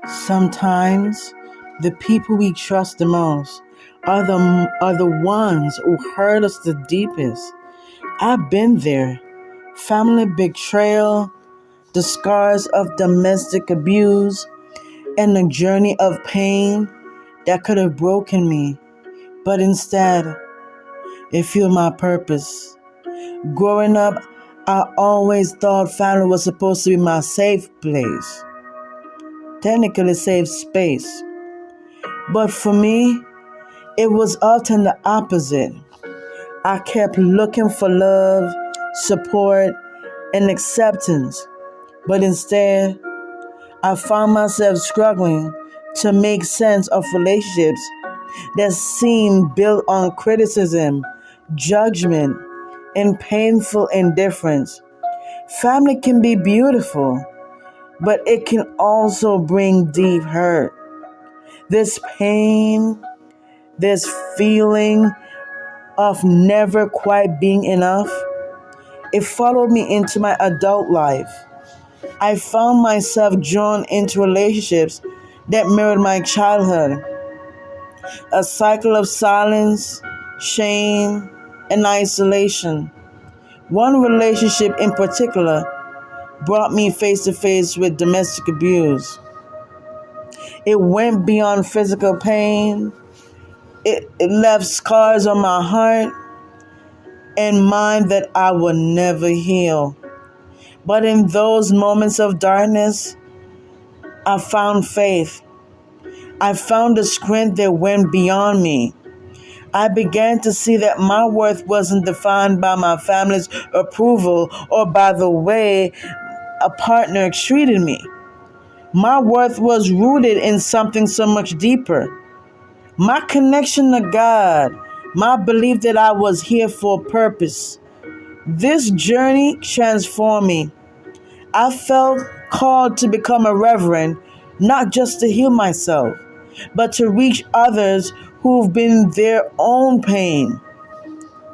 Sometimes the people we trust the most are the ones who hurt us the deepest. I've been there. Family betrayal, the scars of domestic abuse, and a journey of pain that could have broken me. But instead, it fueled my purpose. Growing up, I always thought family was supposed to be my safe place, technically safe space. But for me, it was often the opposite. I kept looking for love, support, and acceptance. But instead, I found myself struggling to make sense of relationships that seemed built on criticism, judgment, and painful indifference. Family can be beautiful, but it can also bring deep hurt. This pain, this feeling of never quite being enough, it followed me into my adult life. I found myself drawn into relationships that mirrored my childhood, a cycle of silence, shame, and isolation. One relationship in particular brought me face to face with domestic abuse. It went beyond physical pain. It left scars on my heart and mind that I will never heal. But in those moments of darkness, I found faith. I found a strength that went beyond me. I began to see that my worth wasn't defined by my family's approval or by the way a partner treated me. My worth was rooted in something so much deeper. My connection to God, my belief that I was here for a purpose. This journey transformed me. I felt called to become a reverend, not just to heal myself, but to reach others who've been their own pain,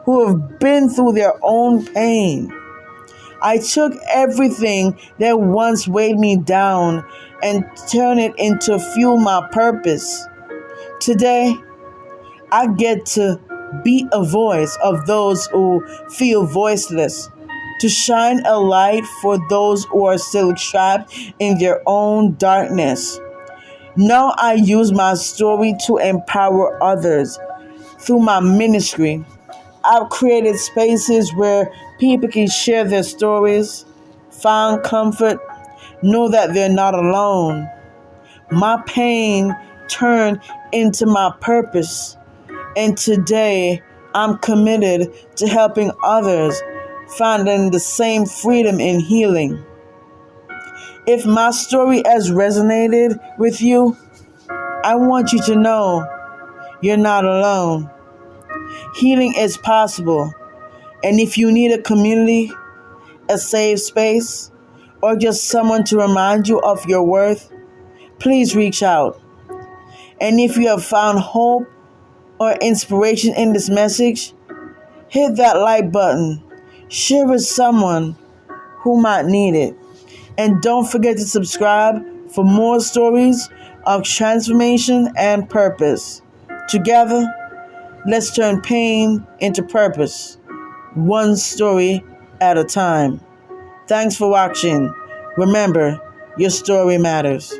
who have been through their own pain. I took everything that once weighed me down and turned it into fuel my purpose. Today, I get to be a voice of those who feel voiceless, to shine a light for those who are still trapped in their own darkness. Now I use my story to empower others. Through my ministry, I've created spaces where people can share their stories, find comfort, know that they're not alone. My pain turned into my purpose, and today I'm committed to helping others finding the same freedom and healing. If my story has resonated with you, I want you to know you're not alone. Healing is possible. And if you need a community, a safe space, or just someone to remind you of your worth, please reach out. And if you have found hope or inspiration in this message, hit that like button. Share with someone who might need it. And don't forget to subscribe for more stories of transformation and purpose. Together, let's turn pain into purpose, one story at a time. Thanks for watching. Remember, your story matters.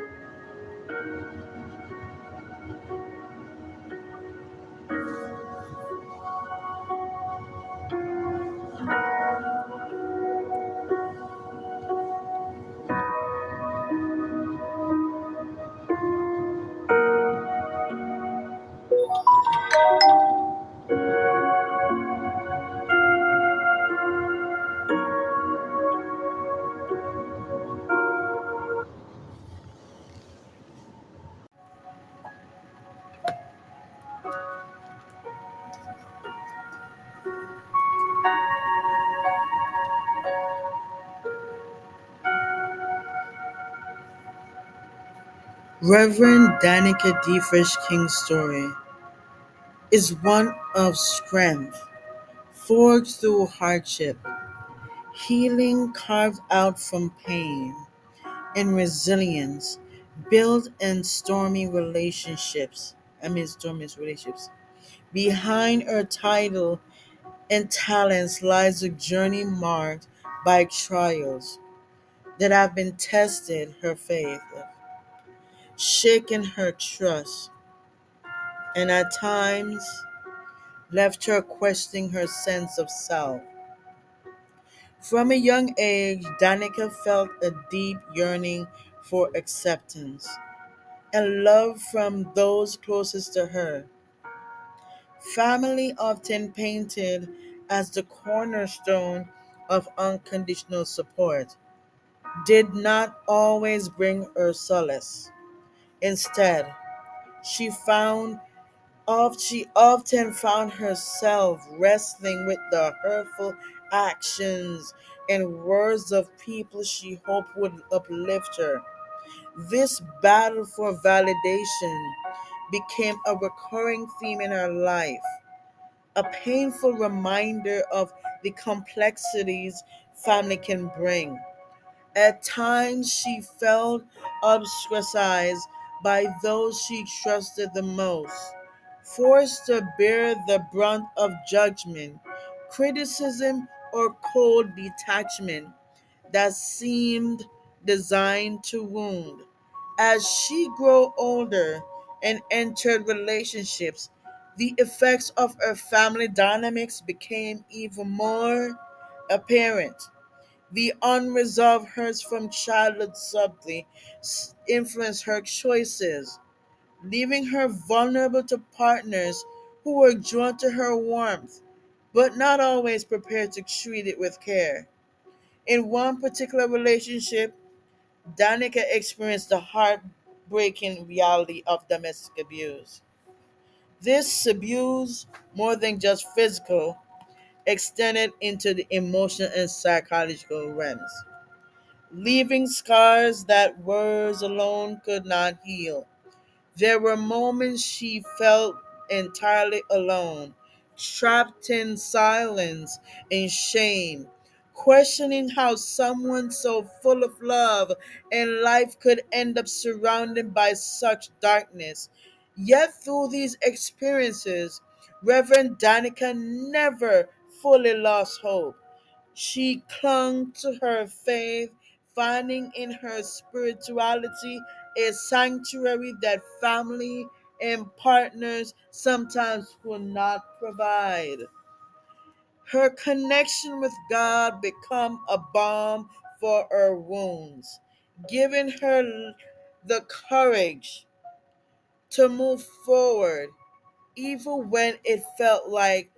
Reverend Danica D. Fresh King's story is one of strength, forged through hardship, healing carved out from pain, and resilience built in stormy relationships. Behind her title and talents lies a journey marked by trials that have been tested her faith, shaken her trust, and at times left her questioning her sense of self. From a young age, Danica felt a deep yearning for acceptance and love from those closest to her. Family, often painted as the cornerstone of unconditional support, did not always bring her solace. Instead, she often found herself wrestling with the hurtful actions and words of people she hoped would uplift her. This battle for validation became a recurring theme in her life, a painful reminder of the complexities family can bring. At times, she felt ostracized by those she trusted the most, forced to bear the brunt of judgment, criticism, or cold detachment that seemed designed to wound. As she grew older and entered relationships, the effects of her family dynamics became even more apparent. The unresolved hurts from childhood subtly influenced her choices, leaving her vulnerable to partners who were drawn to her warmth, but not always prepared to treat it with care. In one particular relationship, Danica experienced the heartbreaking reality of domestic abuse. This abuse, more than just physical, extended into the emotional and psychological realms, leaving scars that words alone could not heal. There were moments she felt entirely alone, trapped in silence and shame, questioning how someone so full of love and life could end up surrounded by such darkness. Yet, through these experiences, Reverend Danica never fully lost hope. She clung to her faith, finding in her spirituality a sanctuary that family and partners sometimes could not provide. Her connection with God became a balm for her wounds, giving her the courage to move forward even when it felt like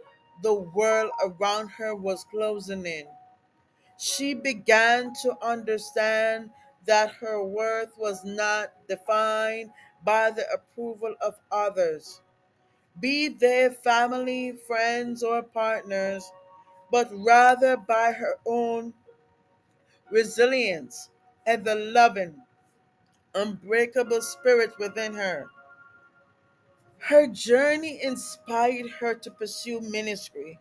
the world around her was closing in. She began to understand that her worth was not defined by the approval of others, be they family, friends, or partners, but rather by her own resilience and the loving, unbreakable spirit within her. Her journey inspired her to pursue ministry,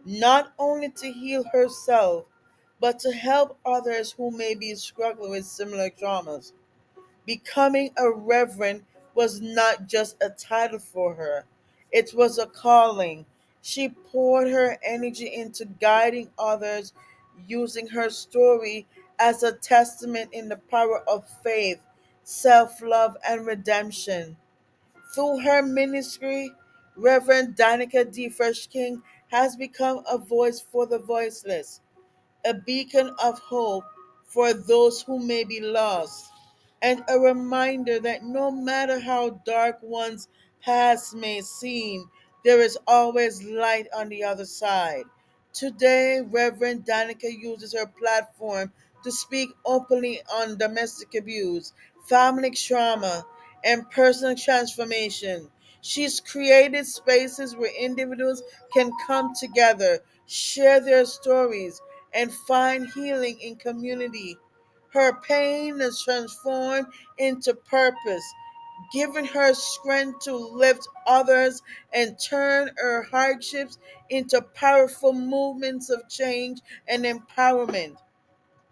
not only to heal herself, but to help others who may be struggling with similar traumas. Becoming a reverend was not just a title for her, it was a calling. She poured her energy into guiding others, using her story as a testament in the power of faith, self love, and redemption. Through her ministry, Reverend Danica D. Fresh King has become a voice for the voiceless, a beacon of hope for those who may be lost, and a reminder that no matter how dark one's past may seem, there is always light on the other side. Today, Reverend Danica uses her platform to speak openly on domestic abuse, family trauma, and personal transformation. She's created spaces where individuals can come together, share their stories, and find healing in community. Her pain is transformed into purpose, giving her strength to lift others and turn her hardships into powerful movements of change and empowerment.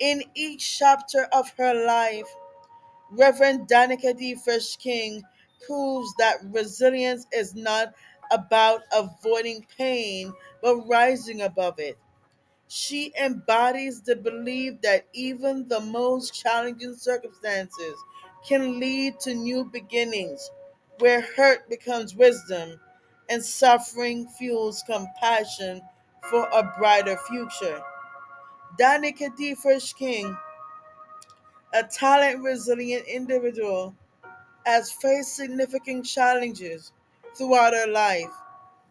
In each chapter of her life, Reverend Danica D. Fresh King proves that resilience is not about avoiding pain, but rising above it. She embodies the belief that even the most challenging circumstances can lead to new beginnings, where hurt becomes wisdom and suffering fuels compassion for a brighter future. Danica D. Fresh King, a talent resilient individual, has faced significant challenges throughout her life,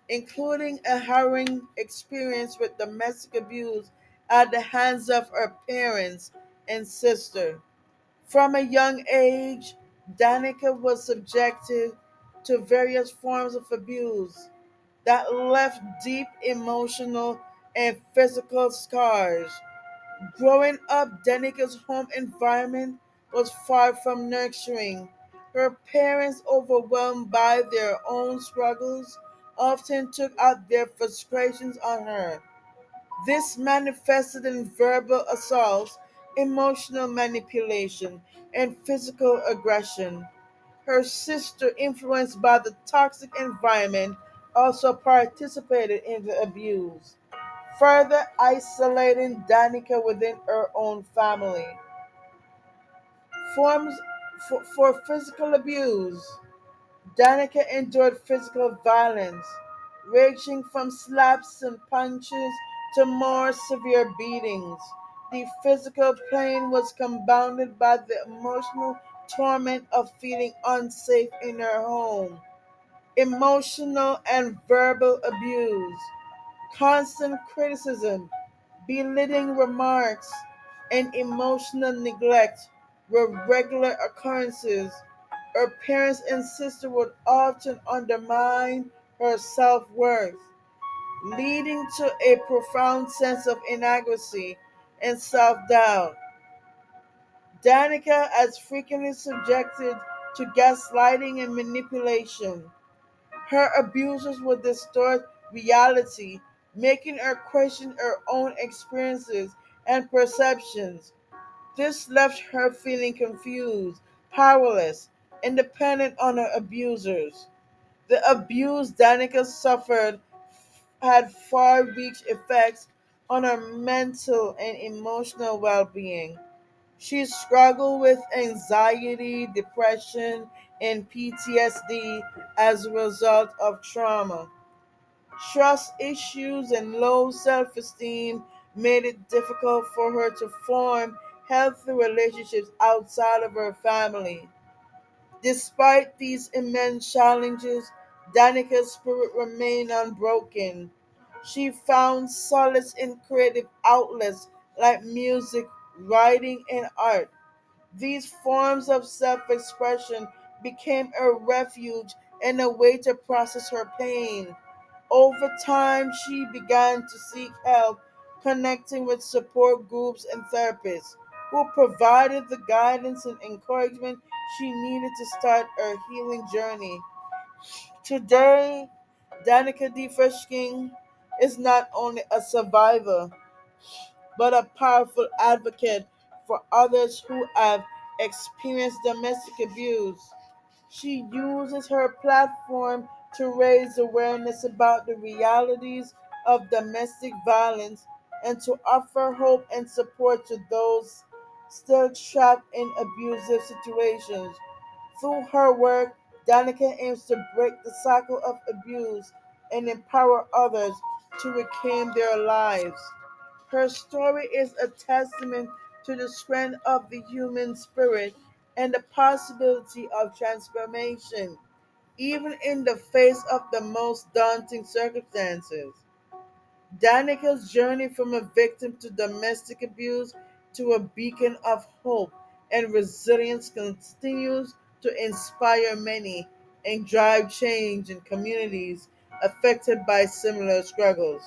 including a harrowing experience with domestic abuse at the hands of her parents and sister. From a young age, Danica was subjected to various forms of abuse that left deep emotional and physical scars. Growing up, Danica's home environment was far from nurturing. Her parents, overwhelmed by their own struggles, often took out their frustrations on her. This manifested in verbal assaults, emotional manipulation, and physical aggression. Her sister, influenced by the toxic environment, also participated in the abuse, further isolating Danica within her own family. Forms for physical abuse. Danica endured physical violence, ranging from slaps and punches to more severe beatings. The physical pain was compounded by the emotional torment of feeling unsafe in her home. Emotional and verbal abuse. Constant criticism, belittling remarks, and emotional neglect were regular occurrences. Her parents and sister would often undermine her self worth, leading to a profound sense of inadequacy and self doubt. Danica is frequently subjected to gaslighting and manipulation. Her abusers would distort reality, making her question her own experiences and perceptions. This left her feeling confused, powerless, and dependent on her abusers. The abuse Danica suffered had far reaching effects on her mental and emotional well being. She struggled with anxiety, depression, and PTSD as a result of trauma. Trust issues and low self esteem made it difficult for her to form healthy relationships outside of her family. Despite these immense challenges, Danica's spirit remained unbroken. She found solace in creative outlets like music, writing, and art. These forms of self expression became a refuge and a way to process her pain. Over time, she began to seek help, connecting with support groups and therapists who provided the guidance and encouragement she needed to start her healing journey. Today, Danica D. Freshking is not only a survivor, but a powerful advocate for others who have experienced domestic abuse. She uses her platform to raise awareness about the realities of domestic violence and to offer hope and support to those still trapped in abusive situations. Through her work, Danica aims to break the cycle of abuse and empower others to reclaim their lives. Her story is a testament to the strength of the human spirit and the possibility of transformation, even in the face of the most daunting circumstances. Danica's journey from a victim to domestic abuse to a beacon of hope and resilience continues to inspire many and drive change in communities affected by similar struggles.